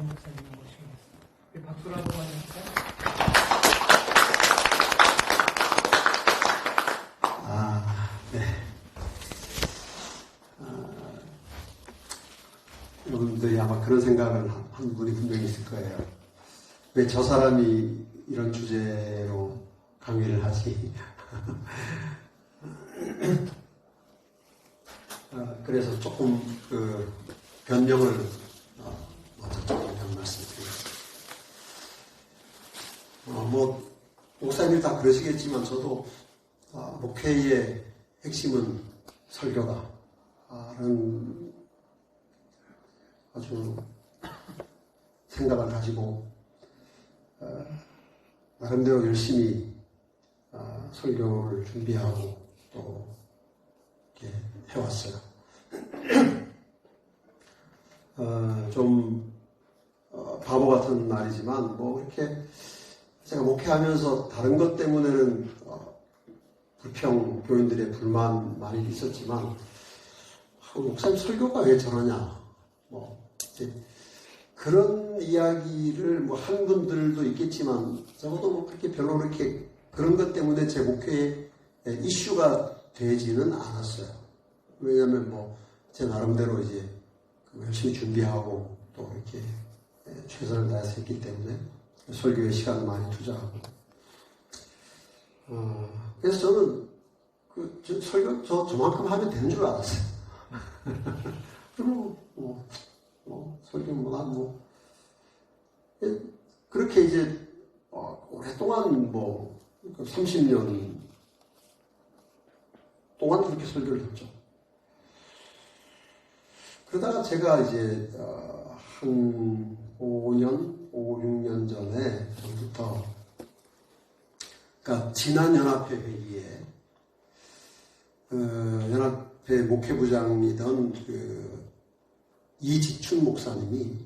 목사님 모시겠습니다. 박수로 한번 해주세요. 네. 여러분들이 아마 그런 생각을 한 분이 분명히 있을 거예요. 왜 저 사람이 이런 주제로 강의를 하지? 그래서 조금 변명을 먼저 조금 말씀드리겠습니다. 목사님이 다 그러시겠지만 저도 목회의 핵심은 설교다라는 아주 생각을 가지고 나름대로 열심히 설교를 준비하고 또 이렇게 해왔어요. 좀 바보 같은 말이지만 이렇게 제가 목회하면서 다른 것 때문에는 불평, 교인들의 불만 많이 있었지만 목사님 설교가 왜 저러냐 그런 이야기를 한 분들도 있겠지만 적어도 그렇게 별로 그렇게 그런 것 때문에 제 목회에 이슈가 되지는 않았어요. 왜냐하면 제 나름대로 이제 열심히 준비하고 또 이렇게 최선을 다해서 했기 때문에 설교에 시간을 많이 투자하고 그래서 저는 설교 저만큼 하면 되는 줄 알았어요. 그리고 설교 그렇게 이제 오랫동안 30년 동안 그렇게 설교를 했죠. 그러다가 제가 이제 한 5, 6년 전부터 그러니까 지난 연합회 회의에 연합회 목회부장이던 이지춘 목사님이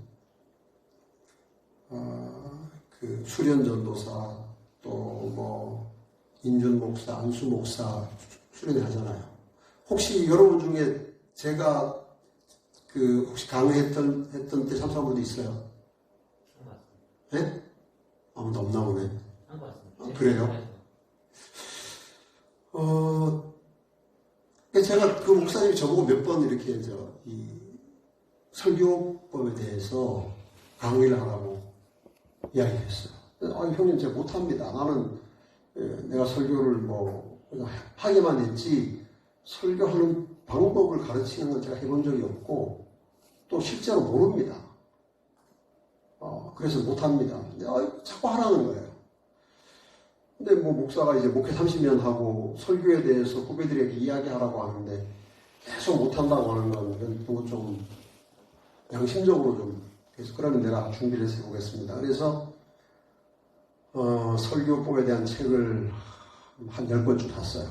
수련전도사 또 인준 목사, 안수 목사 수련회 하잖아요. 혹시 여러분 중에 제가 혹시 강의했던 때 참석한 분도 있어요? 네? 아무도 없나 보네. 그래요? 제가 그 목사님이 저보고 몇 번 이렇게 이 설교법에 대해서 강의를 하라고 이야기를 했어요. 형님 제가 못합니다. 나는 내가 설교를 그냥 하기만 했지 설교하는 방법을 가르치는 건 제가 해본 적이 없고 또 실제로 모릅니다. 그래서 못합니다. 자꾸 하라는 거예요. 근데 목사가 이제 목회 30년 하고 설교에 대해서 후배들에게 이야기하라고 하는데 계속 못한다고 하는 건 그거 좀 양심적으로 좀 그래서 그러면 내가 준비를 해서 해보겠습니다. 그래서 설교법에 대한 책을 한 10권쯤 봤어요.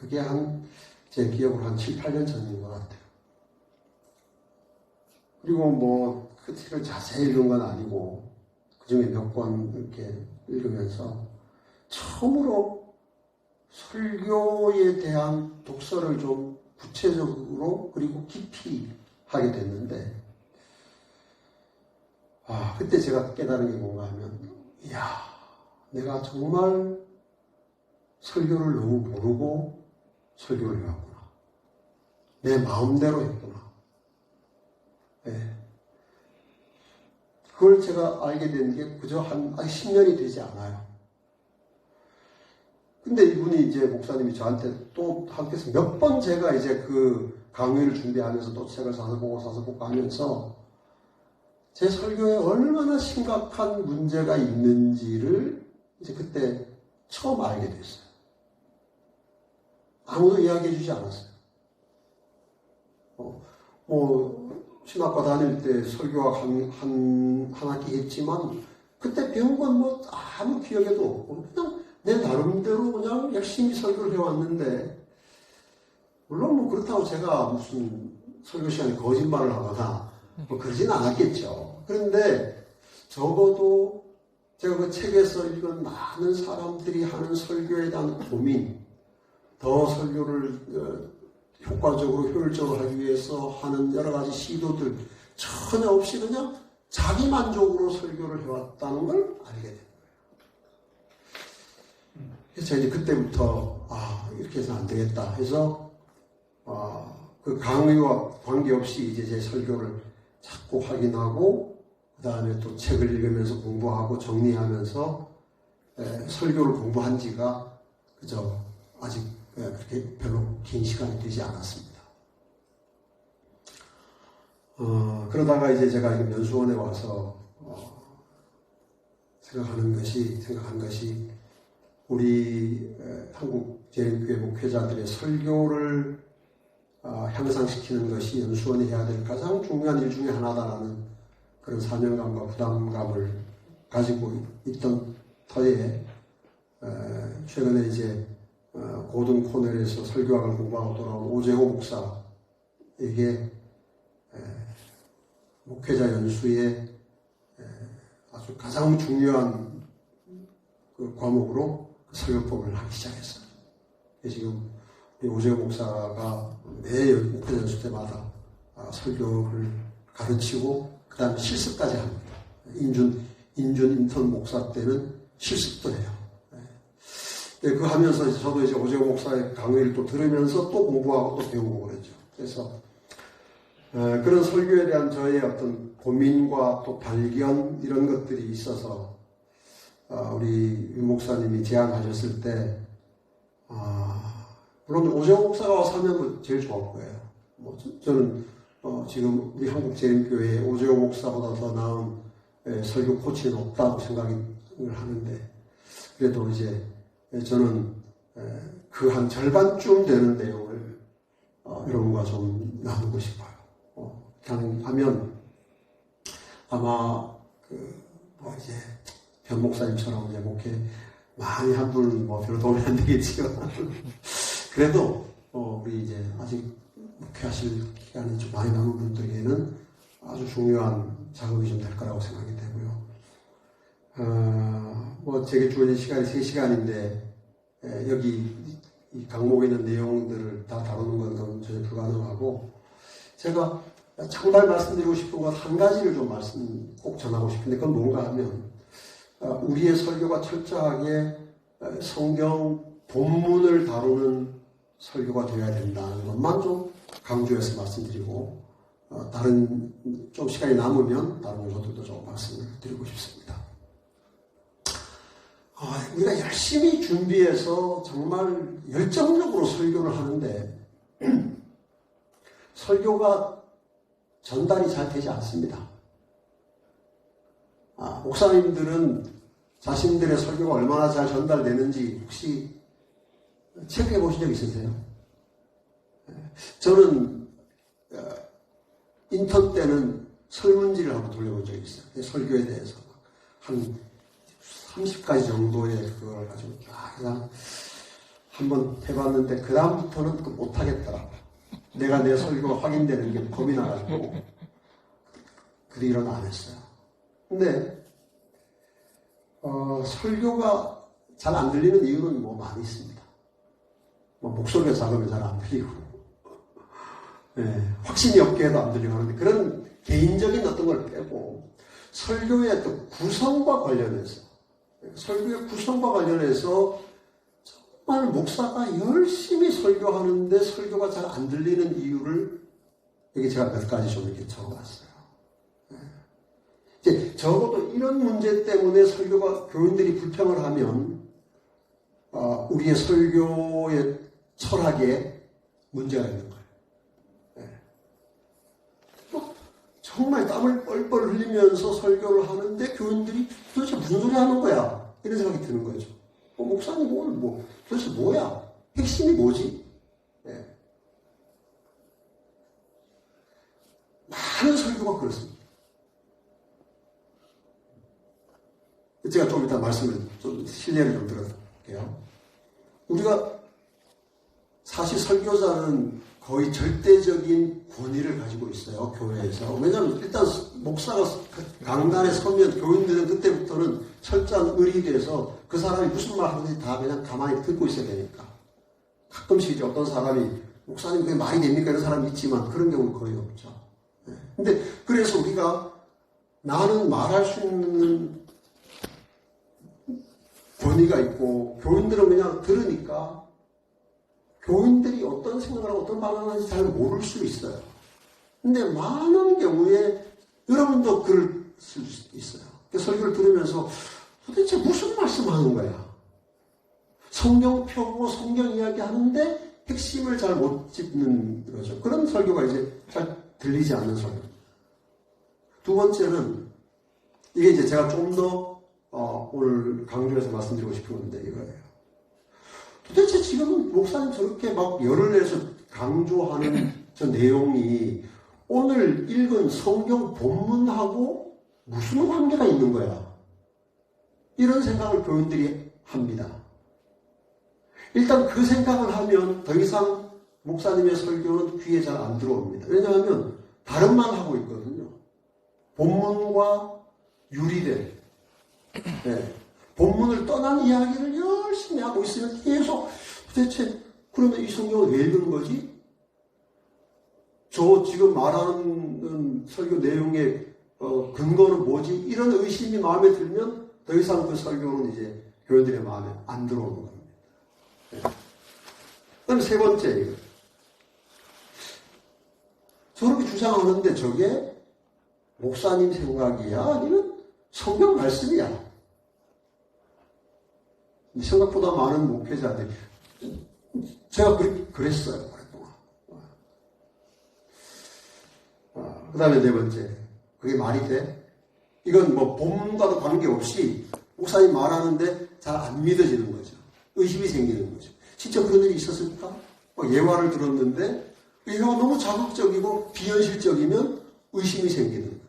그게 제 기억으로 한 7, 8년 전인 것 같아요. 그리고 그 책을 자세히 읽은 건 아니고 그 중에 몇 권 이렇게 읽으면서 처음으로 설교에 대한 독서를 좀 구체적으로 그리고 깊이 하게 됐는데 그때 제가 깨달은 게 뭔가 하면 내가 정말 설교를 너무 모르고 설교를 해왔구나. 내 마음대로 했구나. 네. 그걸 제가 알게 된 게 그저 아직 10년이 되지 않아요. 근데 이분이 이제 목사님이 저한테 또 함께해서 몇 번 제가 이제 그 강의를 준비하면서 또 책을 사서 보고 하면서 제 설교에 얼마나 심각한 문제가 있는지를 이제 그때 처음 알게 됐어요. 아무도 이야기해 주지 않았어요. 신학과 다닐 때 설교학 한 학기 했지만 그때 배운 건 아무 기억에도 없고 그냥 내 나름대로 그냥 열심히 설교를 해왔는데 물론 그렇다고 제가 무슨 설교 시간에 거짓말을 하거나 그러진 않았겠죠. 그런데 적어도 제가 그 책에서 읽은 많은 사람들이 하는 설교에 대한 고민, 더 설교를 효과적으로 효율적으로 하기 위해서 하는 여러 가지 시도들 전혀 없이 그냥 자기 만족으로 설교를 해왔다는 걸 알게 된 거예요. 그래서 이제 그때부터 이렇게 해서는 안 되겠다 해서 그 강의와 관계없이 이제 제 설교를 자꾸 확인하고 그 다음에 또 책을 읽으면서 공부하고 정리하면서 설교를 공부한 지가 그저 아직 그렇게 별로 긴 시간이 되지 않았습니다. 그러다가 이제 제가 연수원에 와서 생각한 것이 우리 한국 재림교회 목회자들의 설교를 향상시키는 것이 연수원이 해야 될 가장 중요한 일 중에 하나다라는 그런 사명감과 부담감을 가지고 있던 터에 최근에 이제 고등 코넬에서 설교학을 공부하고 돌아온 오재호 목사에게 목회자 연수의 아주 가장 중요한 그 과목으로 설교법을 하기 시작했어요. 지금 우리 오재호 목사가 매 목회자 연수 때마다 설교를 가르치고 그 다음에 실습까지 합니다. 인준 인턴 목사 때는 실습도 해요. 그 하면서 저도 이제 오재호 목사의 강의를 또 들으면서 또 공부하고 또 배우고 그랬죠. 그래서 그런 설교에 대한 저의 어떤 고민과 또 발견 이런 것들이 있어서 우리 유 목사님이 제안하셨을 때 물론 오재호 목사가 와서 하면 제일 좋을 거예요. 저는 지금 우리 한국 재림교회에 오재호 목사보다 더 나은 설교 코치는 없다고 생각을 하는데 그래도 이제 저는 그 한 절반쯤 되는 내용을 여러분과 좀 나누고 싶어요. 가능하면 아마 이제 변 목사님처럼 이제 목회 많이 한 분 별로 도움이 안 되겠지만 그래도 우리 이제 아직 목회하실 기간이 좀 많이 남은 분들에게는 아주 중요한 작업이 좀 될 거라고 생각이 되고요. 제게 주어진 시간이 3시간인데 여기 이 강목에 있는 내용들을 다 다루는 건 전혀 불가능하고 제가 정말 말씀드리고 싶은 건 한 가지를 좀 꼭 전하고 싶은데 그건 뭔가 하면 우리의 설교가 철저하게 성경 본문을 다루는 설교가 되어야 된다는 것만 좀 강조해서 말씀드리고 다른 좀 시간이 남으면 다른 것들도 좀 말씀을 드리고 싶습니다. 우리가 열심히 준비해서 정말 열정적으로 설교를 하는데 설교가 전달이 잘 되지 않습니다. 목사님들은 자신들의 설교가 얼마나 잘 전달되는지 혹시 체크해 보신 적 있으세요? 저는 인턴 때는 설문지를 한번 돌려본 적이 있어요. 설교에 대해서 한 30가지 정도의 그걸 가지고 그냥 한번 해봤는데 그 다음부터는 못하겠더라고요. 내가 내 설교가 확인되는 게 겁이 나가지고 그 뒤로는 안 했어요. 근데 설교가 잘 안 들리는 이유는 많이 있습니다. 목소리가 작으면 잘 안 들리고 확신이 없게 해도 안 들리고 하는데 그런 개인적인 어떤 걸 빼고 설교의 그 구성과 관련해서 정말 목사가 열심히 설교하는데 설교가 잘 안 들리는 이유를 여기 제가 몇 가지 좀 이렇게 적어봤어요. 이제 적어도 이런 문제 때문에 설교가 교인들이 불평을 하면 우리의 설교의 철학에 문제가 있는 거예요. 정말 땀을 뻘뻘 흘리면서 설교를 하는데 교인들이 도대체 무슨 소리 하는 거야? 이런 생각이 드는 거죠. 목사님 오늘 도대체 뭐야? 핵심이 뭐지? 많은 설교가 그렇습니다. 제가 좀 이따 말씀을 좀 실례를 좀 들어볼게요. 우리가 사실 설교자는 거의 절대적인 권위를 가지고 있어요, 교회에서. 왜냐하면 일단 목사가 강단에 서면 교인들은 그때부터는 철저한 을이 돼서 그 사람이 무슨 말 하는지 다 그냥 가만히 듣고 있어야 되니까. 가끔씩 이제 어떤 사람이 목사님 그게 말이 됩니까? 이런 사람이 있지만 그런 경우는 거의 없죠. 근데 그래서 우리가 나는 말할 수 있는 권위가 있고 교인들은 그냥 들으니까 교인들이 어떤 생각을 하고 어떤 반응을 하는지 잘 모를 수 있어요. 근데 많은 경우에 여러분도 글을 쓸 수 있어요. 설교를 들으면서 도대체 무슨 말씀하는 거야? 성경 펴고 성경 이야기 하는데 핵심을 잘 못 짚는 거죠. 그런 설교가 이제 잘 들리지 않는 설교. 두 번째는 이게 이제 제가 좀 더 오늘 강조해서 말씀드리고 싶은 건데 이거예요. 도대체 지금 목사님 저렇게 막 열을 내서 강조하는 저 내용이 오늘 읽은 성경 본문하고 무슨 관계가 있는 거야? 이런 생각을 교인들이 합니다. 일단 그 생각을 하면 더 이상 목사님의 설교는 귀에 잘 안 들어옵니다. 왜냐하면 다른만 하고 있거든요. 본문과 유리된 본문을 떠난 이야기를 열심히 하고 있으면 계속 도대체 그러면 이 성경을 왜 읽는 거지? 저 지금 말하는 설교 내용의 근거는 뭐지? 이런 의심이 마음에 들면 더 이상 그 설교는 이제 교인들의 마음에 안 들어오는 겁니다. 그다음에 세 번째, 저렇게 주장하는데 저게 목사님 생각이야? 아니면 성경 말씀이야? 생각보다 많은 목회자들이 제가 그랬어요. 그 다음에 네 번째, 그게 말이 돼? 이건 뭐 본문과도 관계없이 목사님 말하는데 잘 안 믿어지는 거죠. 의심이 생기는 거죠. 진짜 그런 일이 있었을까? 예화를 들었는데 예화가 너무 자극적이고 비현실적이면 의심이 생기는 거예요.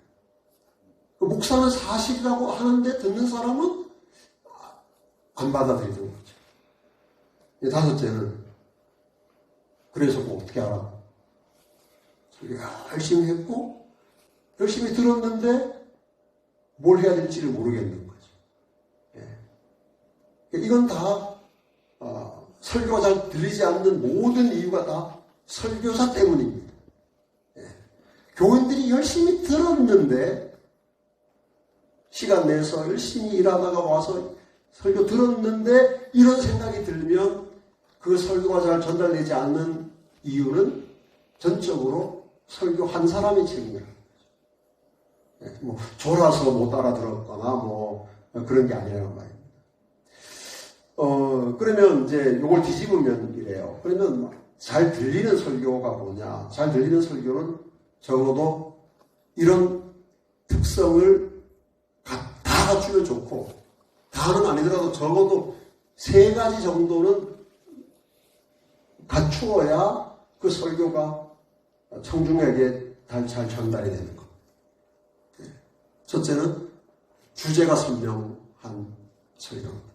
목사는 사실이라고 하는데 듣는 사람은 안 받아들이는 거죠. 다섯째는 그래서 뭐 어떻게 알아? 우리가 열심히 했고 열심히 들었는데 뭘 해야 될지를 모르겠는 거죠. 이건 다 설교가 잘 들리지 않는 모든 이유가 다 설교자 때문입니다. 교인들이 열심히 들었는데 시간 내서 열심히 일하다가 와서 설교 들었는데 이런 생각이 들면 그 설교가 잘 전달되지 않는 이유는 전적으로 설교 한 사람이 책임을 합니다. 뭐 졸아서 못 알아들었거나 뭐 그런 게 아니라는 말입니다. 그러면 이제 이걸 뒤집으면 이래요. 그러면 잘 들리는 설교가 뭐냐? 잘 들리는 설교는 적어도 이런 특성을 다 갖추면 좋고 다는 아니더라도 적어도 세 가지 정도는 갖추어야 그 설교가 청중에게 잘 전달이 되는 것. 첫째는 주제가 선명한 설교입니다.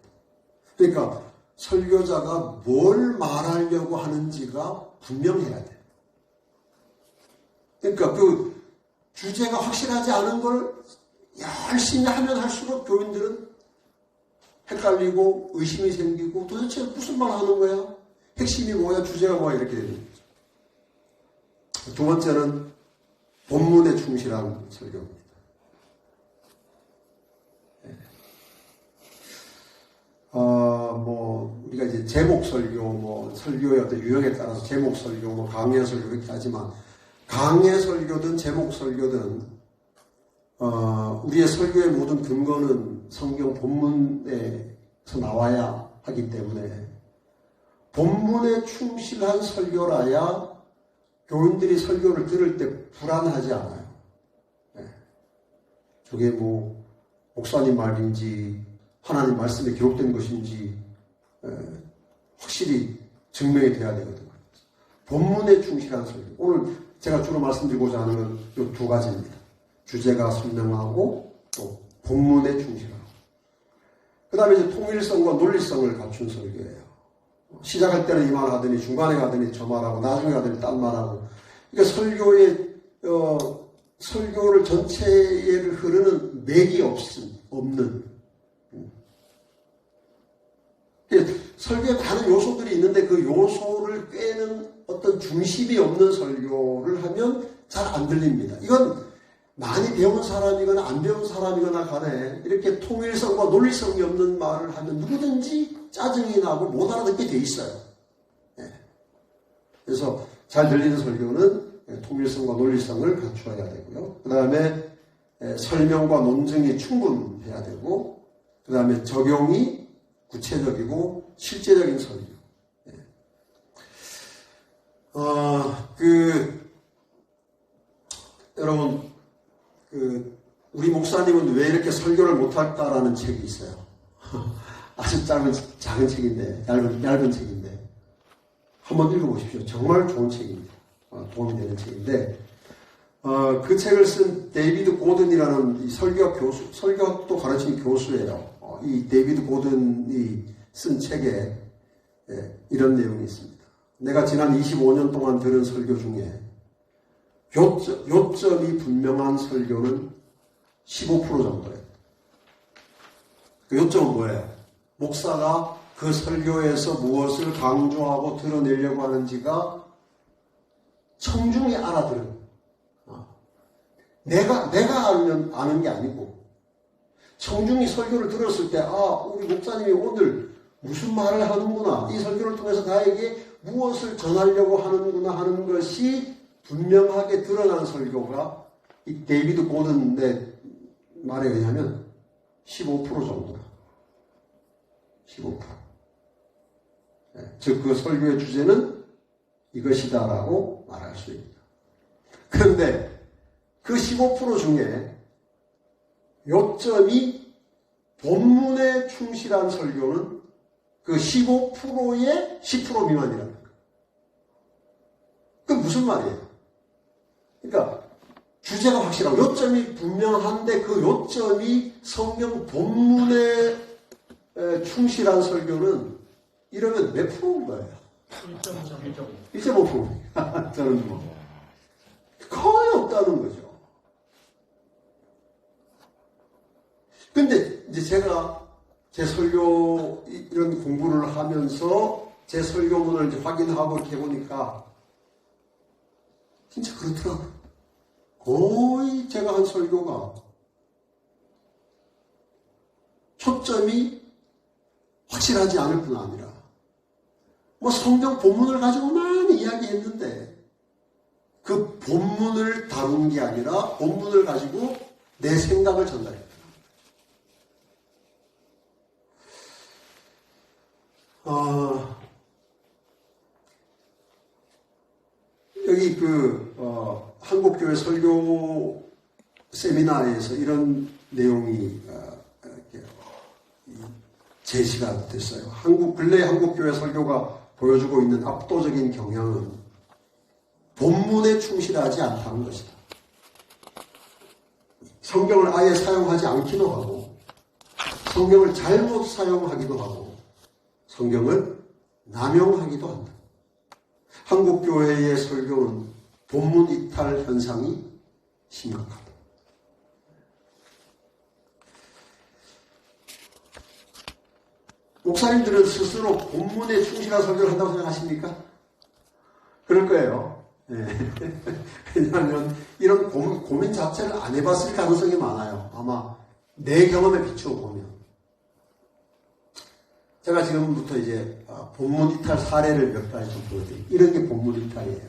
그러니까 설교자가 뭘 말하려고 하는지가 분명해야 돼요. 그러니까 그 주제가 확실하지 않은 걸 열심히 하면 할수록 교인들은 헷갈리고 의심이 생기고 도대체 무슨 말 하는 거야? 핵심이 뭐야? 주제가 뭐야? 이렇게 되는 거죠. 두 번째는 본문에 충실한 설교입니다. 우리가 이제 제목 설교, 설교의 어떤 유형에 따라서 제목 설교, 강해 설교 이렇게 하지만 강해 설교든 제목 설교든 우리의 설교의 모든 근거는 성경 본문에서 나와야 하기 때문에 본문에 충실한 설교라야 교인들이 설교를 들을 때 불안하지 않아요. 저게 목사님 말인지 하나님 말씀에 기록된 것인지 확실히 증명이 돼야 되거든요. 본문에 충실한 설교. 오늘 제가 주로 말씀드리고자 하는 건 이 두 가지입니다. 주제가 선명하고 또 본문에 충실하고. 그 다음에 이제 통일성과 논리성을 갖춘 설교예요. 시작할 때는 이 말 하더니 중간에 가더니 저 말하고 나중에 가더니 딴 말하고. 그러니까 설교를 전체를 흐르는 맥이 없는. 설교에 많은 요소들이 있는데 그 요소를 꿰는 어떤 중심이 없는 설교를 하면 잘 안 들립니다. 이건 많이 배운 사람이거나 안 배운 사람이거나 간에 이렇게 통일성과 논리성이 없는 말을 하면 누구든지 짜증이 나고 못 알아듣게 돼 있어요. 예. 그래서 잘 들리는 설교는 통일성과 논리성을 갖추어야 되고요. 그 다음에 설명과 논증이 충분해야 되고, 그 다음에 적용이 구체적이고 실제적인 설교. 여러분, 우리 목사님은 왜 이렇게 설교를 못할까라는 책이 있어요. 아주 작은 책인데, 얇은 책인데, 한번 읽어보십시오. 정말 좋은 책입니다. 도움이 되는 책인데, 그 책을 쓴 데이비드 고든이라는 이 설교학도 가르치는 교수예요. 이 데이비드 고든이 쓴 책에 이런 내용이 있습니다. 내가 지난 25년 동안 들은 설교 중에 요점이 분명한 설교는 15% 정도예요. 그 요점은 뭐예요? 목사가 그 설교에서 무엇을 강조하고 드러내려고 하는지가 청중이 알아들은. 내가 아는 게 아니고, 청중이 설교를 들었을 때, 우리 목사님이 오늘 무슨 말을 하는구나, 이 설교를 통해서 나에게 무엇을 전하려고 하는구나 하는 것이 분명하게 드러난 설교가 이 데이비드 고든의 말에 의하면 15% 정도다. 15%. 즉, 그 설교의 주제는 이것이다라고 말할 수 있다. 그런데 그 15% 중에 요점이 본문에 충실한 설교는 그 15%의 10% 미만이라는 거예요. 그게 무슨 말이에요? 그러니까 주제가 확실하고 요점이 분명한데 그 요점이 성경 본문에 충실한 설교는 이러면 몇 프로인 거예요? 1.5%. 저는 거의 없다는 거죠. 근데 이제 제가 제 설교 이런 공부를 하면서 제 설교문을 이제 확인하고 이렇게 보니까 진짜 그렇더라고요. 거의 제가 한 설교가 초점이 확실하지 않을 뿐 아니라 성경 본문을 가지고 많이 이야기했는데 그 본문을 다룬 게 아니라 본문을 가지고 내 생각을 전달했다. 여기 한국교회 설교 세미나에서 이런 내용이 제시가 됐어요. 근래 한국교회 설교가 보여주고 있는 압도적인 경향은 본문에 충실하지 않다는 것이다. 성경을 아예 사용하지 않기도 하고, 성경을 잘못 사용하기도 하고, 성경을 남용하기도 한다. 한국교회의 설교는 본문 이탈 현상이 심각하다. 목사님들은 스스로 본문에 충실한 설교를 한다고 생각하십니까? 그럴 거예요. 네. 왜냐하면 이런 고민 자체를 안 해봤을 가능성이 많아요. 아마 내 경험에 비추어 보면. 제가 지금부터 이제 본문 이탈 사례를 몇 가지 좀 보여드릴게요. 이런 게 본문 이탈이에요.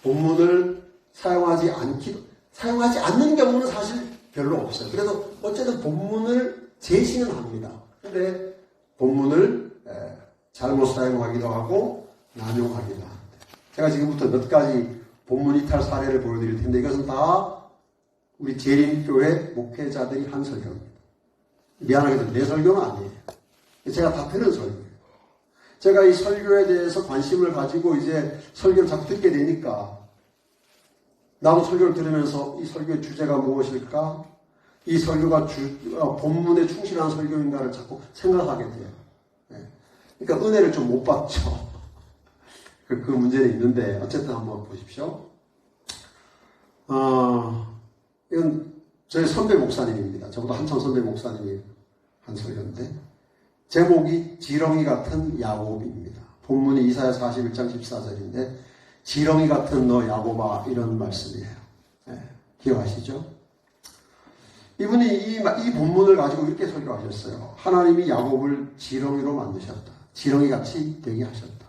본문을 사용하지 않는 경우는 사실 별로 없어요. 그래도 어쨌든 본문을 제시는 합니다. 근데 본문을 잘못 사용하기도 하고 남용하기도 합니다. 제가 지금부터 몇 가지 본문 이탈 사례를 보여드릴 텐데 이것은 다 우리 재림교회 목회자들이 한 설교입니다. 미안하게도 내 설교는 아니에요. 제가 다 들은 설교예요. 제가 이 설교에 대해서 관심을 가지고 이제 설교를 자꾸 듣게 되니까 나도 설교를 들으면서 이 설교의 주제가 무엇일까? 이 설교가 본문에 충실한 설교인가를 자꾸 생각하게 돼요. 네. 그러니까 은혜를 좀 못 받죠. 그 문제는 있는데 어쨌든 한번 보십시오. 이건 저희 선배 목사님입니다. 저보다 한참 선배 목사님이 한 설교인데 제목이 지렁이 같은 야곱입니다. 본문이 이사야 41장 14절인데 지렁이 같은 너 야곱아 이런 말씀이에요. 기억하시죠? 이분이 이 본문을 가지고 이렇게 설교하셨어요. 하나님이 야곱을 지렁이로 만드셨다. 지렁이같이 되게 하셨다.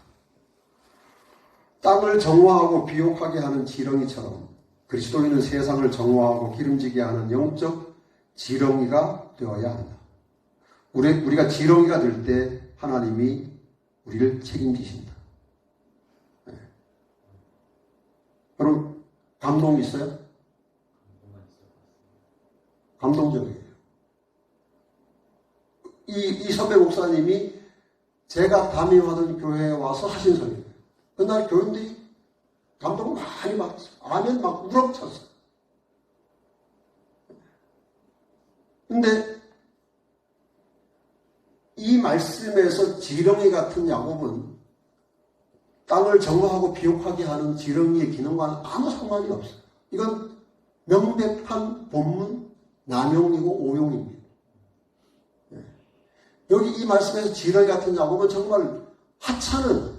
땅을 정화하고 비옥하게 하는 지렁이처럼 그리스도인은 세상을 정화하고 기름지게 하는 영적 지렁이가 되어야 한다. 우리가 지렁이가 될 때 하나님이 우리를 책임지신다. 네. 여러분 감동 있어요? 감동적이에요. 이 선배 목사님이 제가 담임하던 교회에 와서 하신 설교예요. 그날 교인들이 감동을 많이 받았어요. 아멘 막 우렁찼어요. 근데 이 말씀에서 지렁이 같은 야곱은 땅을 정화하고 비옥하게 하는 지렁이의 기능과는 아무 상관이 없어요. 이건 명백한 본문 남용이고 오용입니다. 여기 이 말씀에서 지렁이 같은 야곱은 정말 하찮은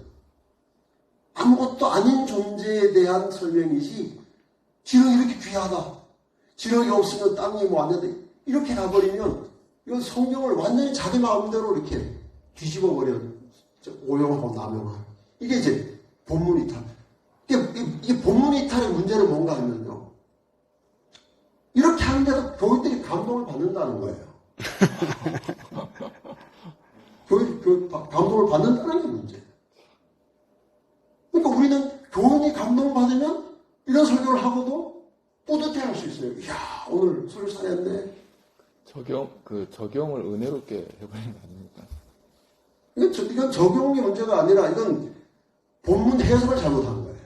아무것도 아닌 존재에 대한 설명이지 지렁이 이렇게 귀하다. 지렁이 없으면 땅이 뭐 안 된다. 이렇게 가버리면 이건 성경을 완전히 자기 마음대로 이렇게 뒤집어버려. 오용하고 남용하고. 이게 이제 본문 이탈. 이게 본문 이탈의 문제는 뭔가 하면요. 이렇게 하는데도 교인들이 감동을 받는다는 거예요. 감동을 받는다는 게 문제예요. 그러니까 우리는 교인이 감동받으면 이런 설교를 하고도 뿌듯해 할 수 있어요. 이야, 오늘 설교 잘했네. 적용을 은혜롭게 해버리는 거 아닙니까? 이건 적용의 문제가 아니라 이건 본문 해석을 잘못한 거예요.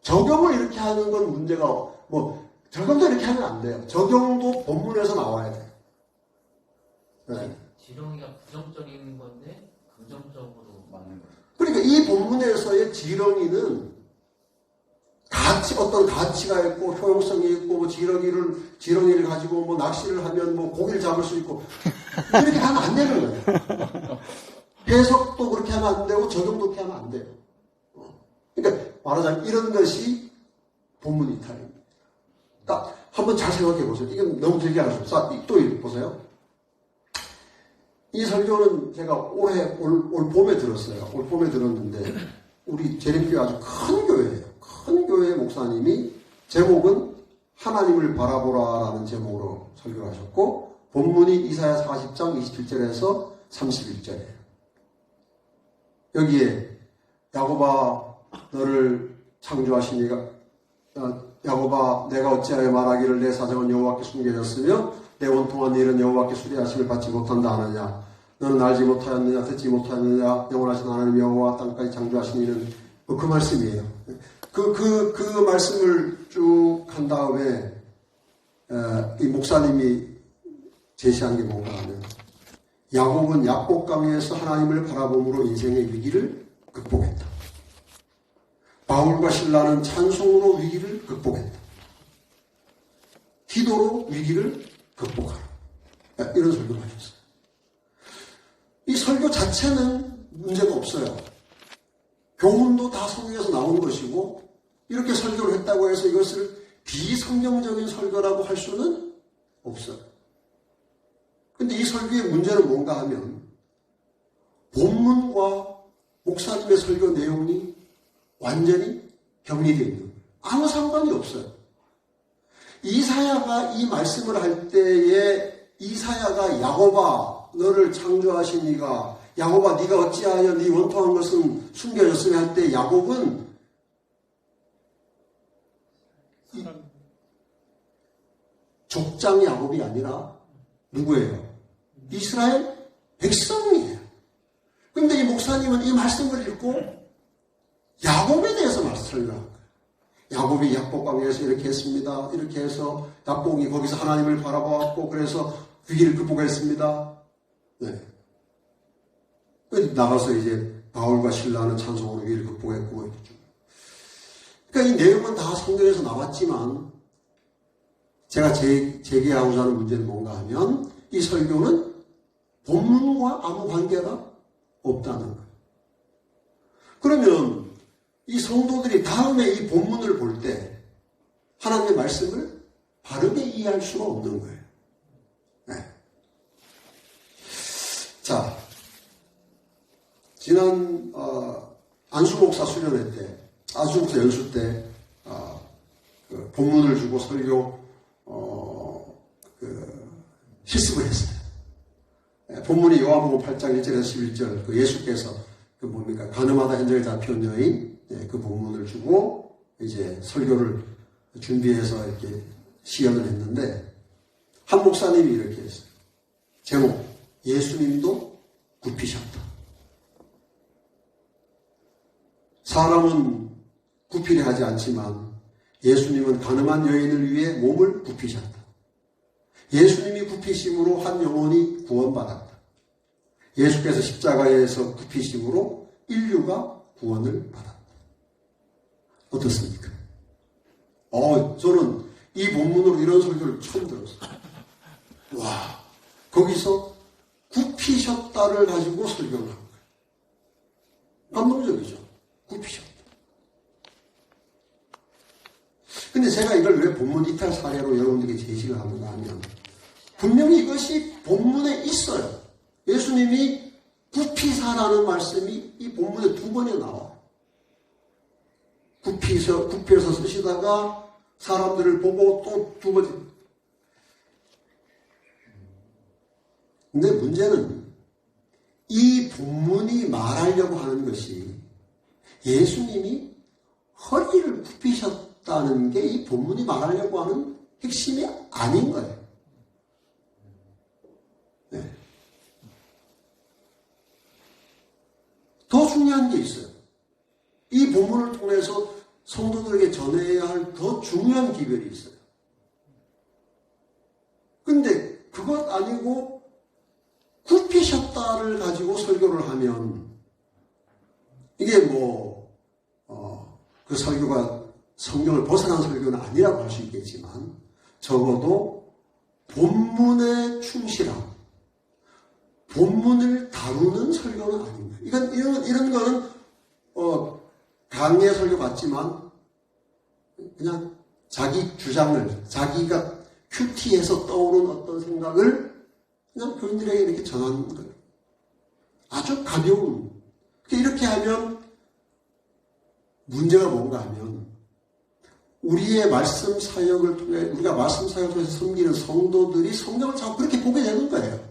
적용을 이렇게 하는 건 문제가, 적용도 이렇게 하면 안 돼요. 적용도 본문에서 나와야 돼요. 네. 지렁이가 부정적인 건데 긍정적으로 맞는 거죠. 그러니까 이 본문에서의 지렁이는 어떤 가치가 있고 효용성이 있고 지렁이를 가지고 낚시를 하면 고기를 잡을 수 있고 이렇게 하면 안 되는 거예요. 해석도 그렇게 하면 안 되고 적용도 그렇게 하면 안 돼요. 그러니까 말하자면 이런 것이 본문 이탈입니다. 딱 한번 잘 생각해 보세요. 이건 너무 길게 할 수 없어요. 또 보세요. 이 설교는 제가 올 봄에 들었어요. 올 봄에 들었는데 우리 재림교회 아주 큰 교회예요. 큰 교회의 목사님이 제목은 하나님을 바라보라라는 제목으로 설교를 하셨고 본문이 이사야 40장 27절에서 31절이에요. 여기에 야곱아 너를 창조하시니가 야곱아 내가 어찌하여 말하기를 내 사정은 여호와께 숨겨졌으며 내 원통한 일은 여호와께 수리하심을 받지 못한다 하느냐 너는 알지 못하였느냐 듣지 못하였느냐 영원하신 하나님 여호와 땅까지 창조하신 이는 그 말씀이에요. 그 말씀을 쭉 한 다음에 이 목사님이 제시한 게 뭔가 하면 야곱은 약복강에서 하나님을 바라봄으로 인생의 위기를 극복했다. 바울과 신라는 찬송으로 위기를 극복했다. 기도로 위기를 극복하라. 이런 설교를 하셨어요. 이 설교 자체는 문제가 없어요. 교훈도 다 성경에서 나온 것이고 이렇게 설교를 했다고 해서 이것을 비성경적인 설교라고 할 수는 없어요. 근데 이 설교의 문제는 뭔가 하면 본문과 목사님의 설교 내용이 완전히 병리되어 있는 거예요. 아무 상관이 없어요. 이사야가 이 말씀을 할 때에 이사야가 야곱아 너를 창조하신 이가 야곱아 네가 어찌하여 네 원통한 것은 숨겨졌으며 할 때 야곱은 족장 야곱이 아니라 누구예요? 이스라엘 백성이에요. 그런데 이 목사님은 이 말씀을 읽고 야곱에 대해서 설명한 거예요. 야곱이 약복강에서 이렇게 했습니다. 이렇게 해서 약복이 거기서 하나님을 바라보았고 그래서 위기를 극복했습니다. 네. 나가서 이제 바울과 신라는 찬송으로 위기를 극복했고 있죠. 그러니까 이 내용은 다 성경에서 나왔지만 제가 제기하고자 하는 문제는 뭔가 하면 이 설교는 본문과 아무 관계가 없다는 거예요. 그러면 이 성도들이 다음에 이 본문을 볼 때 하나님의 말씀을 바르게 이해할 수가 없는 거예요. 네. 자, 지난 안수목사 수련회 때, 안수목사 연수 때 그 본문을 주고 설교 실습을 했어요. 네, 본문이 요한복음 8장 1절에서 11절, 그 예수께서 그 뭡니까 가늠하다 현장에 잡혀온 여인, 네, 그 본문을 주고 이제 설교를 준비해서 이렇게 시연을 했는데 한 목사님이 이렇게 했어요. 제목, 예수님도 굽히셨다. 사람은 굽히려 하지 않지만 예수님은 가늠한 여인을 위해 몸을 굽히셨다. 예수님이 굽히심으로 한 영혼이 구원받았다. 예수께서 십자가에서 굽히심으로 인류가 구원을 받았다. 어떻습니까? 저는 이 본문으로 이런 설교를 처음 들었어요. 와, 거기서 굽히셨다를 가지고 설교를 한 거예요. 감동적이죠. 굽히셨다. 근데 제가 이걸 왜 본문 이탈 사례로 여러분들에게 제시를 하는가 하면 분명히 이것이 본문에 있어요. 예수님이 굽히사라는 말씀이 이 본문에 2번이나 나와요. 굽혀서 쓰시다가 사람들을 보고 또 2번. 근데 문제는 이 본문이 말하려고 하는 것이 예수님이 허리를 굽히셨다는 게 이 본문이 말하려고 하는 핵심이 아닌 거예요. 네. 더 중요한 게 있어요. 이 본문을 통해서 성도들에게 전해야 할 더 중요한 기별이 있어요. 근데 그것 아니고 굽히셨다를 가지고 설교를 하면 이게 그 설교가 성경을 벗어난 설교는 아니라고 할 수 있겠지만 적어도 본문에 충실함, 본문을 다루는 설교는 아닙니다. 이런 거는 강의 설교 같지만 그냥 자기 주장을, 자기가 큐티에서 떠오른 어떤 생각을 그냥 교인들에게 이렇게 전하는 거예요. 아주 가벼운. 이렇게 하면 문제가 뭔가 하면 우리의 말씀 사역을 통해, 우리가 말씀 사역을 통해서 섬기는 성도들이 성경을 자꾸 그렇게 보게 되는 거예요.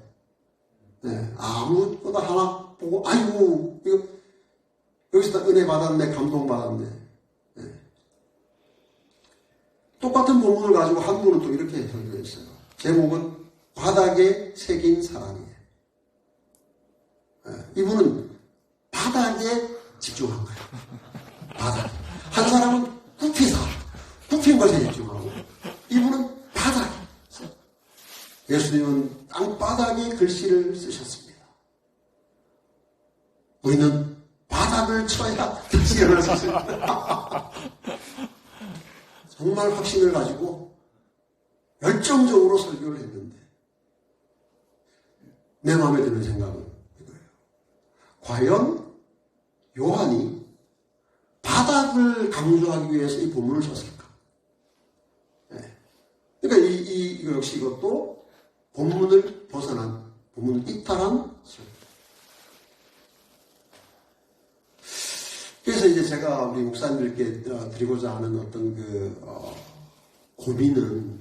네, 아무거나 하나 보고, 아이고, 이거, 여기서 은혜 받았네, 감동 받았네. 네. 똑같은 본문을 가지고 한 분은 또 이렇게 설교했어요. 제목은 바닥에 새긴 사람이에요. 네, 이분은 바닥에 집중한 거예요. 바닥. 한 사람은 굽힌 것에 집중하고, 이분은 바닥에. 예수님은 땅바닥에 글씨를 쓰셨습니다. 우리는 바닥을 쳐야 글씨를 쓸 수 있습니다. 정말 확신을 가지고 열정적으로 설교를 했는데 내 마음에 드는 생각은 이거예요. 과연 요한이 바닥을 강조하기 위해서 이 본문을 썼을까? 네. 그러니까 이거 역시 이것도 본문을 벗어난, 본문을 이탈한 설교. 그래서 이제 제가 우리 목사님들께 드리고자 하는 어떤 고민은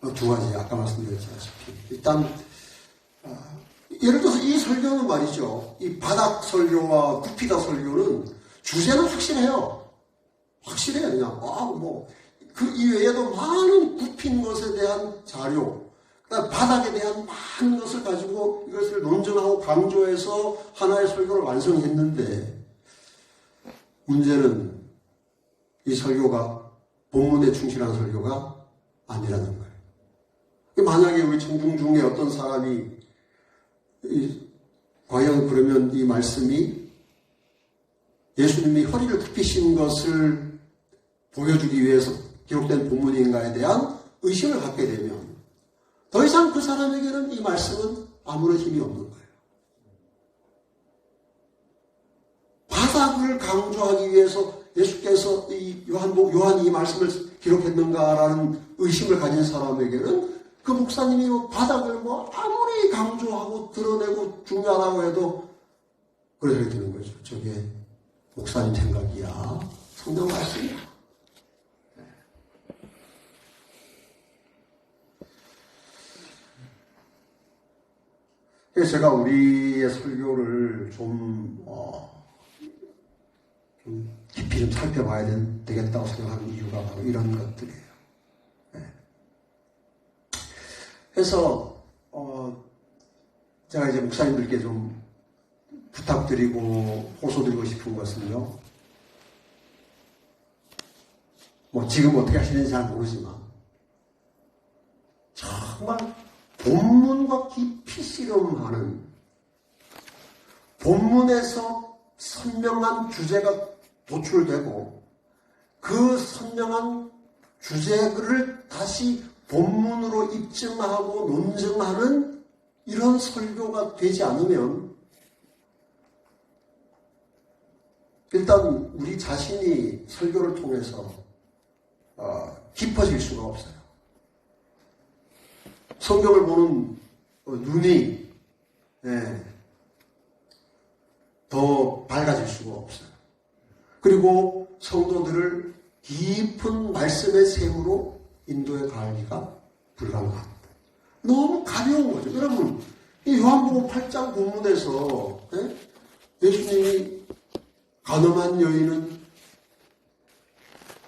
2가지, 아까 말씀드렸다시피. 일단, 예를 들어서 이 설교는 말이죠. 이 바닥 설교와 굽히다 설교는 주제는 확실해요. 확실해요. 그냥, 그 이외에도 많은 굽힌 것에 대한 자료, 그다음 바닥에 대한 많은 것을 가지고 이것을 논증하고 강조해서 하나의 설교를 완성했는데, 문제는 이 설교가 본문에 충실한 설교가 아니라는 거예요. 만약에 우리 청중 중에 어떤 사람이 과연 그러면 이 말씀이 예수님이 허리를 굽히신 것을 보여주기 위해서 기록된 본문인가에 대한 의심을 갖게 되면 더 이상 그 사람에게는 이 말씀은 아무런 힘이 없는 거예요. 바닥을 강조하기 위해서 예수께서 이 요한이 이 말씀을 기록했는가라는 의심을 가진 사람에게는 그 목사님이 바닥을 아무리 강조하고 드러내고 중요하다고 해도 그런 생각이 드는 거죠. 저게 목사님 생각이야. 성경 말씀이야. 그래서 제가 우리의 설교를 좀 깊이 좀 살펴봐야 되겠다고 생각하는 이유가 바로 이런 것들이에요. 네. 그래서 제가 이제 목사님들께 좀 부탁드리고 호소드리고 싶은 것은요. 지금 어떻게 하시는지 잘 모르지만 정말 본문과 깊이 씨름하는 본문에서 선명한 주제가 도출되고 그 선명한 주제를 다시 본문으로 입증하고 논증하는 이런 설교가 되지 않으면 일단 우리 자신이 설교를 통해서 깊어질 수가 없어요. 성경을 보는 눈이 더 밝아질 수가 없어요. 그리고 성도들을 깊은 말씀의 샘으로 인도해 가기가 불가능합니다. 너무 가벼운 거죠. 여러분, 이 요한복음 8장 본문에서 예수님이 가늠한 여인은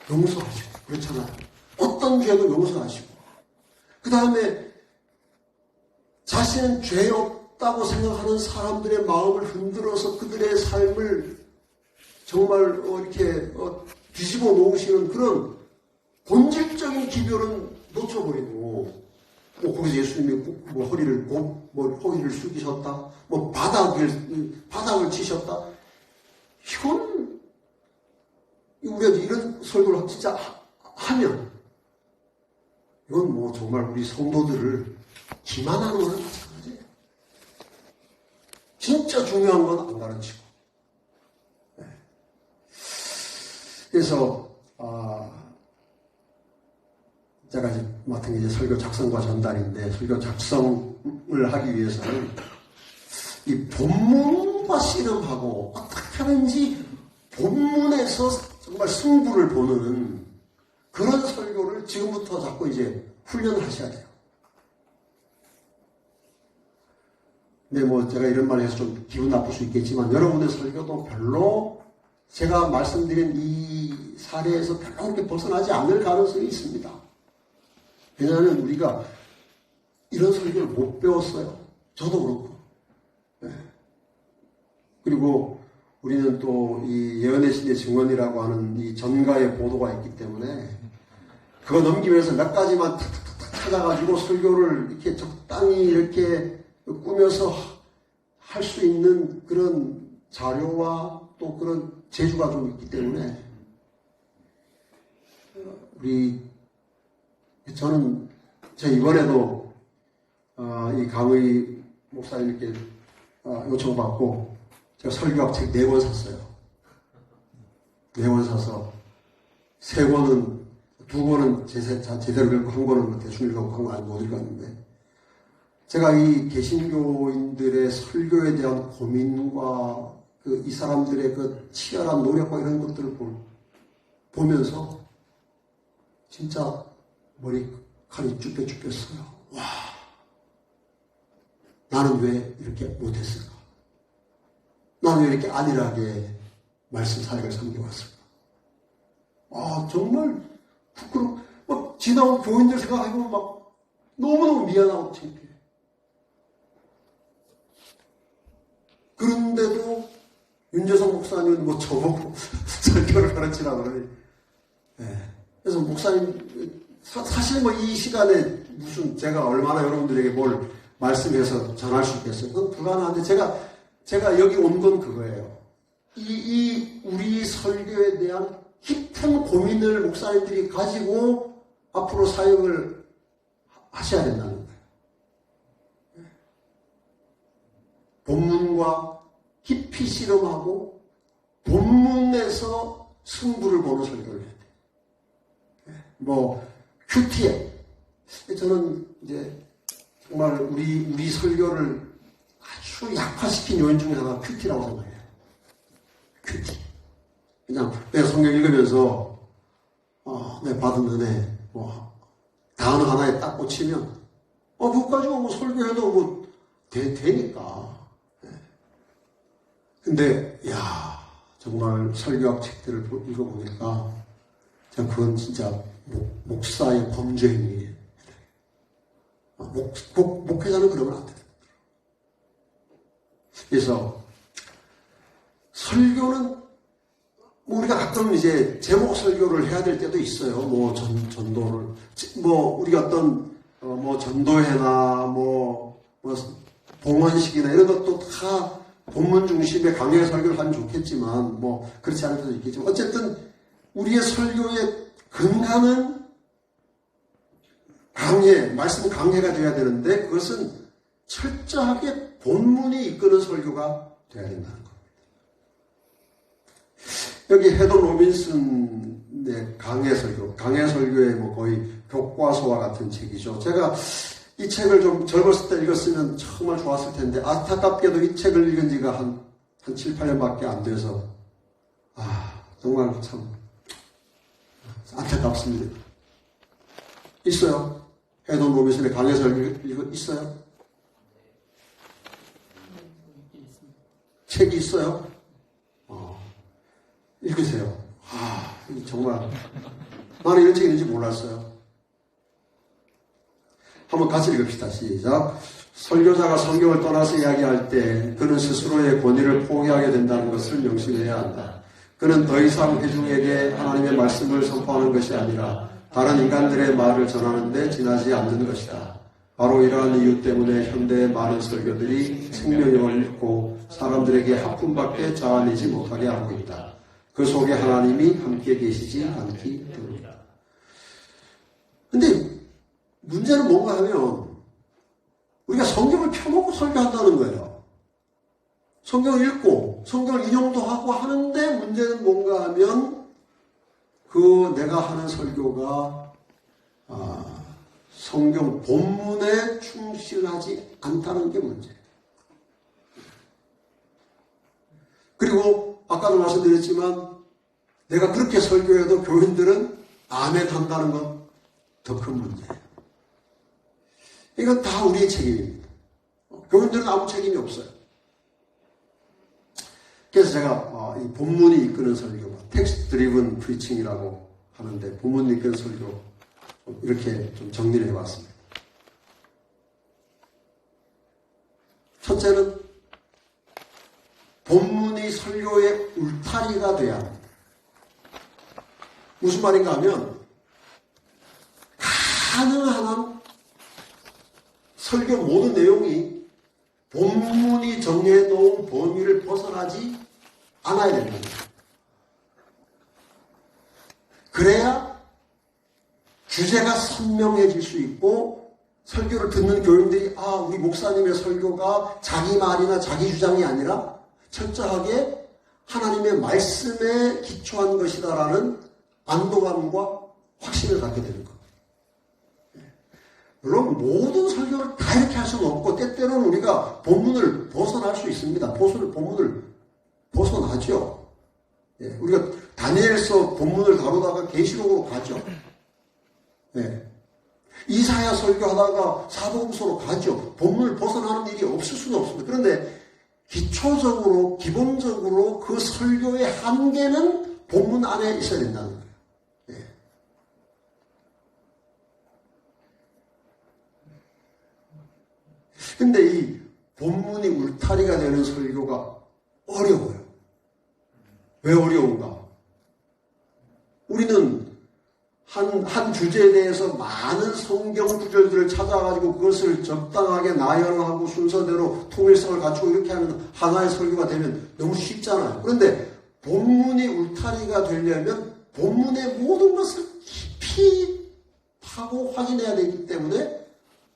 용서하시고 그렇잖아요. 어떤 죄도 용서하시고 그 다음에 자신은 죄 없다고 생각하는 사람들의 마음을 흔들어서 그들의 삶을 정말 이렇게 뒤집어 놓으시는 그런 본질적인 기별은 놓쳐버리고 거기서 예수님이 허리를 숙이셨다, 바닥을 치셨다. 우리가 이런 설교를 진짜 하면 이건 정말 우리 성도들을 기만하는 거는 마찬가지예요. 진짜 중요한 건 안 가르치고. 네. 그래서 제가 이제 맡은 게 설교 작성과 전달인데 설교 작성을 하기 위해서는 이 본문과 씨름하고 어떻게 하는지 본문에서 정말 승부를 보는 그런 설교를 지금부터 자꾸 이제 훈련하셔야 돼요. 근데 제가 이런 말 해서 좀 기분 나쁠 수 있겠지만 여러분의 설교도 별로 제가 말씀드린 이 사례에서 별로 그렇게 벗어나지 않을 가능성이 있습니다. 왜냐하면 우리가 이런 설교를 못 배웠어요. 저도 그렇고. 네. 그리고 우리는 또 이 예언의 신의 증언이라고 하는 이 전가의 보도가 있기 때문에 그거 넘기기 위해서 몇 가지만 탁탁탁 찾아가지고 설교를 이렇게 적당히 이렇게 꾸며서 할 수 있는 그런 자료와 또 그런 재주가 좀 있기 때문에 저는 이번에도 이 강의 목사님께 요청받고 제가 설교학 책 4권 샀어요. 4권 사서 3권은 2권은 제대로 읽고 1권은 대충 읽고 1권은 못 읽었는데 제가 이 개신교인들의 설교에 대한 고민과 이 사람들의 그 치열한 노력과 이런 것들을 보면서 진짜 머리칼이 쭈뼛쭈뼛어요. 와, 나는 왜 이렇게 못했을까? 나는 왜 이렇게 안일하게 말씀 사역을 섬겨왔을까? 정말 부끄러워. 지나온 교인들 생각해보면 너무너무 미안하고 창피해. 그런데도 윤재성 목사님은 저보고 설교를 가르치라 그러니. 네. 그래서 목사님, 사실 이 시간에 무슨 제가 얼마나 여러분들에게 뭘 말씀해서 전할 수 있겠어요? 그건 불가능한데 제가 여기 온 건 그거예요. 우리 설교에 대한 깊은 고민을 목사님들이 가지고 앞으로 사역을 하셔야 된다는 거예요. 본문과 깊이 씨름하고 본문에서 승부를 보는 설교를 해야 돼. 뭐 QT에 저는 이제 정말 우리 설교를 아주 약화시킨 요인 중에 하나가 QT라고 생각해요. QT. 그냥 내가 성경 읽으면서 내가 받은 은혜 단어 하나에 딱 꽂히면 그거 가지고 뭐 설교해도 뭐 되니까. 근데 정말 설교학 책들을 읽어보니까 그건 진짜 목사의 범죄 행위예요. 목회자는 그러면 안 돼요. 그래서 설교는 우리가 가끔 이제 제목 설교를 해야 될 때도 있어요. 뭐 전도를 우리가 어떤 전도회나 봉헌식이나 이런 것도 다 본문 중심의 강해 설교를 하면 좋겠지만 그렇지 않을 때도 있겠지만 어쨌든 우리의 설교의 근간은 말씀 강해가 되어야 되는데 그것은 철저하게 본문이 이끄는 설교가 되어야 된다는 겁니다. 여기 헤더 로빈슨의 강해 설교의 거의 교과서와 같은 책이죠. 제가 이 책을 좀 젊었을 때 읽었으면 정말 좋았을 텐데 안타깝게도 이 책을 읽은 지가 한 7, 8년밖에 안 돼서 정말 참 안타깝습니다. 있어요? 헤더 로빈슨의 강해 설교 있어요? 책이 있어요? 읽으세요. 정말 나는 이런 책이 있는지 몰랐어요. 한번 같이 읽읍시다. 시작. 설교자가 성경을 떠나서 이야기할 때 그는 스스로의 권위를 포기하게 된다는 것을 명심해야 한다. 그는 더 이상 회중에게 하나님의 말씀을 선포하는 것이 아니라 다른 인간들의 말을 전하는데 지나지 않는 것이다. 바로 이러한 이유 때문에 현대의 많은 설교들이 생명력을 잃고 사람들에게 하품밖에 자아내지 못하게 하고 있다. 그 속에 하나님이 함께 계시지 않기 때문이다. 근데 문제는 뭔가 하면 우리가 성경을 펴놓고 설교한다는 거예요. 성경을 읽고 성경을 인용도 하고 하는데 문제는 뭔가 하면 내가 하는 설교가 성경 본문에 충실하지 않다는 게 문제예요. 그리고 아까도 말씀드렸지만 내가 그렇게 설교해도 교인들은 아멘 한다는 건 더 큰 문제예요. 이건 다 우리의 책임입니다. 교인들은 아무 책임이 없어요. 그래서 제가 이 본문이 이끄는 설교, 텍스트 드리븐 프리칭이라고 하는데 본문이 이끄는 설교 이렇게 좀 정리를 해봤습니다. 첫째는 본문이 설교의 울타리가 돼야 합니다. 무슨 말인가 하면 가능한 한 설교 모든 내용이 본문이 정해 놓은 범위를 벗어나지 않아야 됩니다. 그래야 주제가 선명해질 수 있고 설교를 듣는 교인들이 우리 목사님의 설교가 자기 말이나 자기 주장이 아니라 철저하게 하나님의 말씀에 기초한 것이다라는 안도감과 확신을 갖게 되는 겁니다. 물론 모든 설교를 다 이렇게 할 수는 없고 때때로는 우리가 본문을 벗어날 수 있습니다. 본문을 벗어나죠. 우리가 다니엘서 본문을 다루다가 계시록으로 가죠. 이사야 설교하다가 사복음서로 가죠. 본문을 벗어나는 일이 없을 수는 없습니다. 그런데 기본적으로 그 설교의 한계는 본문 안에 있어야 된다는 거예요. 근데 이 본문이 울타리가 되는 설교가 어려워요. 왜 어려운가? 우리는 한 주제에 대해서 많은 성경 구절들을 찾아가지고 그것을 적당하게 나열하고 순서대로 통일성을 갖추고 이렇게 하는 하나의 설교가 되면 너무 쉽잖아요. 그런데 본문이 울타리가 되려면 본문의 모든 것을 깊이 파고 확인해야 되기 때문에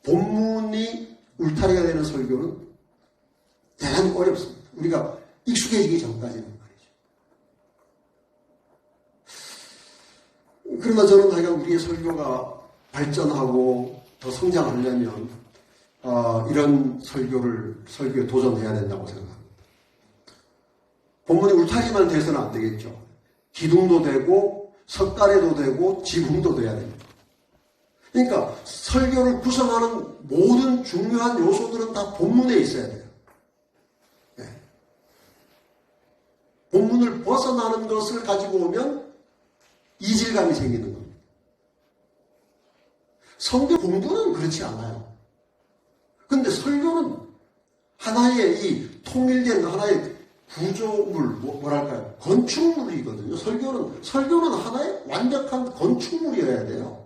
본문이 울타리가 되는 설교는 대단히 어렵습니다. 우리가 익숙해지기 전까지는 말이죠. 그러나 저는 하여간 우리의 설교가 발전하고 더 성장하려면 이런 설교에 도전해야 된다고 생각합니다. 본문이 울타리만 돼서는 안 되겠죠. 기둥도 되고 석가래도 되고 지붕도 돼야 됩니다. 그러니까 설교를 구성하는 모든 중요한 요소들은 다 본문에 있어야 돼요. 네. 본문을 벗어나는 것을 가지고 오면 이질감이 생기는 겁니다. 성경 공부는 그렇지 않아요. 근데 설교는 하나의 이 통일된 하나의 구조물, 뭐랄까요? 건축물이거든요. 설교는 하나의 완벽한 건축물이어야 돼요.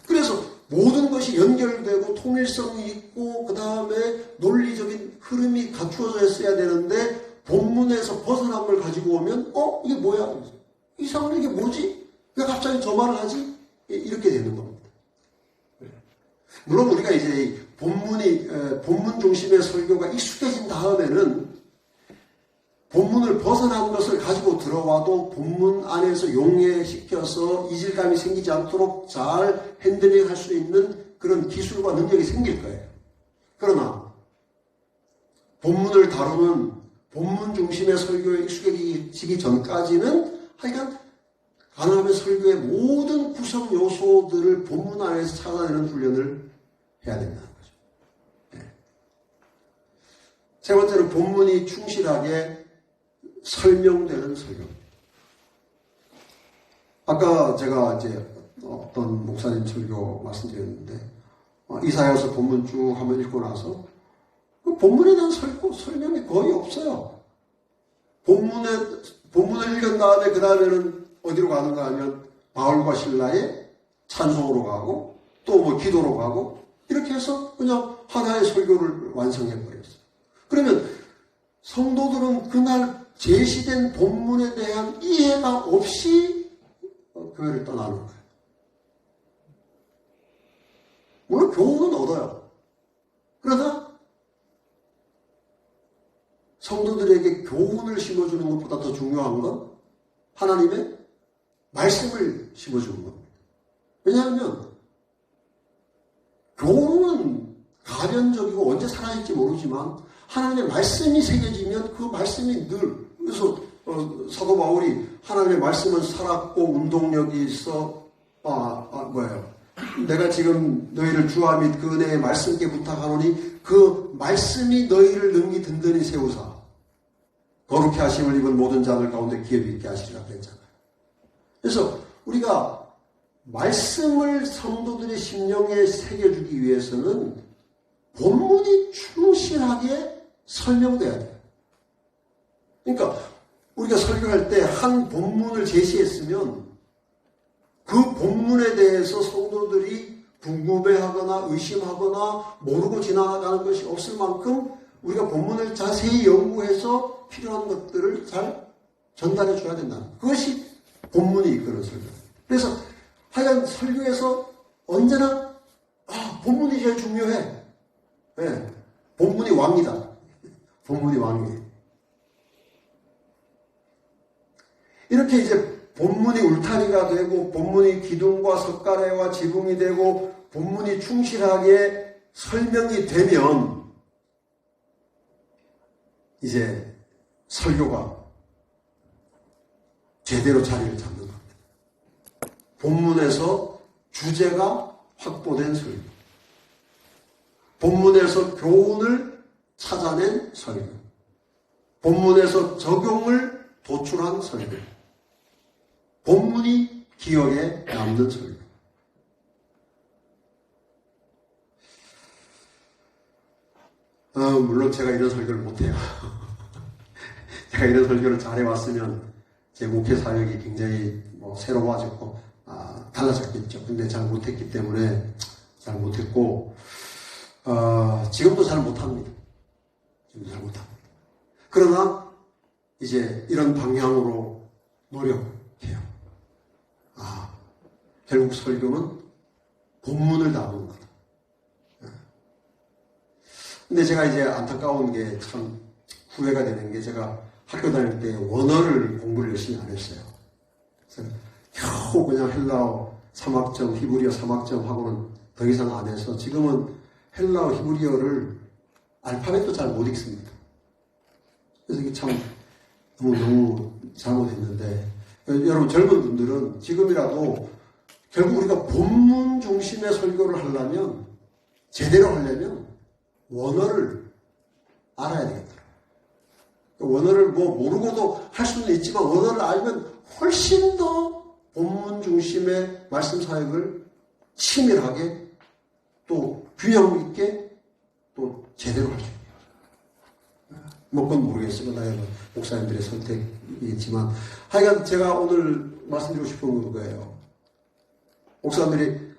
그래서 모든 것이 연결되고 통일성이 있고 그 다음에 논리적인 흐름이 갖추어져 있어야 되는데 본문에서 벗어난 걸 가지고 오면 이게 뭐야? 이상한 이게 뭐지? 왜 갑자기 저 말을 하지? 이렇게 되는 겁니다. 물론 우리가 이제 본문 중심의 설교가 익숙해진 다음에는 본문을 벗어난 것을 가지고 들어와도 본문 안에서 용해시켜서 이질감이 생기지 않도록 잘 핸들링 할 수 있는 그런 기술과 능력이 생길 거예요. 그러나 본문을 다루는 본문 중심의 설교에 익숙해지기 전까지는 하여간 가능하면 설교의 모든 구성 요소들을 본문 안에서 찾아내는 훈련을 해야 된다는 거죠. 네. 세 번째는 본문이 충실하게 설명되는 설교입니다. 아까 제가 이제 어떤 목사님 설교 말씀드렸는데 이사야서 본문 쭉 한번 읽고 나서 그 본문에 대한 설명이 거의 없어요. 본문을 읽은 다음에 그 다음에는 어디로 가는가 하면 바울과 신라의 찬송으로 가고 또 뭐 기도로 가고 이렇게 해서 그냥 하나의 설교를 완성해 버렸어요. 그러면 성도들은 그날 제시된 본문에 대한 이해가 없이 교회를 떠나는 거예요. 물론 교훈은 얻어요. 그러나 성도들에게 교훈을 심어주는 것보다 더 중요한 건 하나님의 말씀을 심어주는 겁니다. 왜냐하면 교훈은 가변적이고 언제 사라질지 모르지만 하나님의 말씀이 새겨지면 그 말씀이 늘 그래서 사도 바울이 하나님의 말씀은 살았고 운동력이 있어 내가 지금 너희를 주와 및 그 은혜의 말씀께 부탁하노니 그 말씀이 너희를 능히 든든히 세우사 거룩히 하심을 입은 모든 자들 가운데 기업 있게 하시리라 그랬잖아요. 그래서 우리가 말씀을 성도들의 심령에 새겨주기 위해서는 본문이 충실하게 설명돼야 돼요. 그러니까 우리가 설교할 때 한 본문을 제시했으면 그 본문에 대해서 성도들이 궁금해하거나 의심하거나 모르고 지나가는 것이 없을 만큼 우리가 본문을 자세히 연구해서 필요한 것들을 잘 전달해 줘야 된다. 그것이 본문이 이끄는 설교. 그래서 하여간 설교에서 언제나 본문이 제일 중요해. 네. 본문이 왕이다. 본문이 왕이에요. 이렇게 이제 본문이 울타리가 되고 본문이 기둥과 석가래와 지붕이 되고 본문이 충실하게 설명이 되면 이제 설교가 제대로 자리를 잡는 겁니다. 본문에서 주제가 확보된 설교. 본문에서 교훈을 찾아낸 설교. 본문에서 적용을 도출한 설교. 본문이 기억에 남는 설교. 물론 제가 이런 설교를 못해요. 제가 이런 설교를 잘해왔으면 제 목회 사역이 굉장히 새로워졌고 달라졌겠죠. 근데 잘 못했기 때문에 잘 못했고 지금도 잘 못합니다. 지금도 잘 못합니다. 그러나 이제 이런 방향으로 노력해요. 결국 설교는 본문을 다루는 거다. 근데 제가 이제 안타까운 게 참 후회가 되는 게 제가 학교 다닐 때 원어를 공부를 열심히 안 했어요. 그래서 겨우 그냥 헬라어 3학점, 히브리어 3학점 하고는 더 이상 안 해서 지금은 헬라어, 히브리어를 알파벳도 잘 못 읽습니다. 그래서 이게 참 너무 잘못했는데, 여러분 젊은 분들은 지금이라도 결국 우리가 본문 중심의 설교를 하려면, 제대로 하려면 원어를 알아야 되겠더라고요. 원어를 뭐 모르고도 할 수는 있지만 원어를 알면 훨씬 더 본문 중심의 말씀 사역을 치밀하게 또 균형 있게 또 제대로 할 수 있어요. 뭐 그건 모르겠어요. 나의 목사님들의 선택이겠지만 하여간 제가 오늘 말씀드리고 싶은 건 그거예요. 목사님들이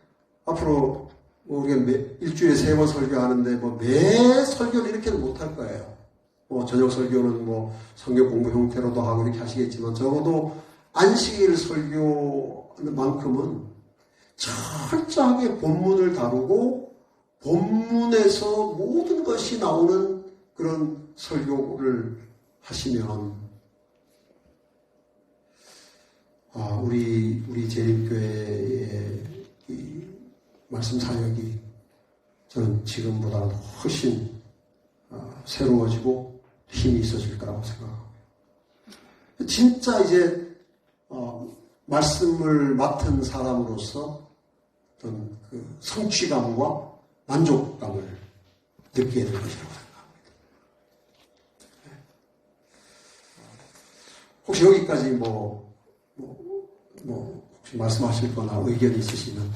앞으로 뭐 우리가 일주일에 3번 설교하는데 뭐 매 설교를 이렇게는 못할 거예요. 뭐 저녁 설교는 뭐 성경 공부 형태로도 하고 이렇게 하시겠지만 적어도 안식일 설교만큼은 철저하게 본문을 다루고 본문에서 모든 것이 나오는 그런 설교를 하시면 우리 재림교회의 이 말씀 사역이 저는 지금보다는 훨씬 새로워지고 힘이 있어질 거라고 생각합니다. 진짜 이제 말씀을 맡은 사람으로서 어떤 그 성취감과 만족감을 느끼게 될 것이라고 생각합니다. 혹시 여기까지 혹시 말씀하실 거나 의견이 있으시면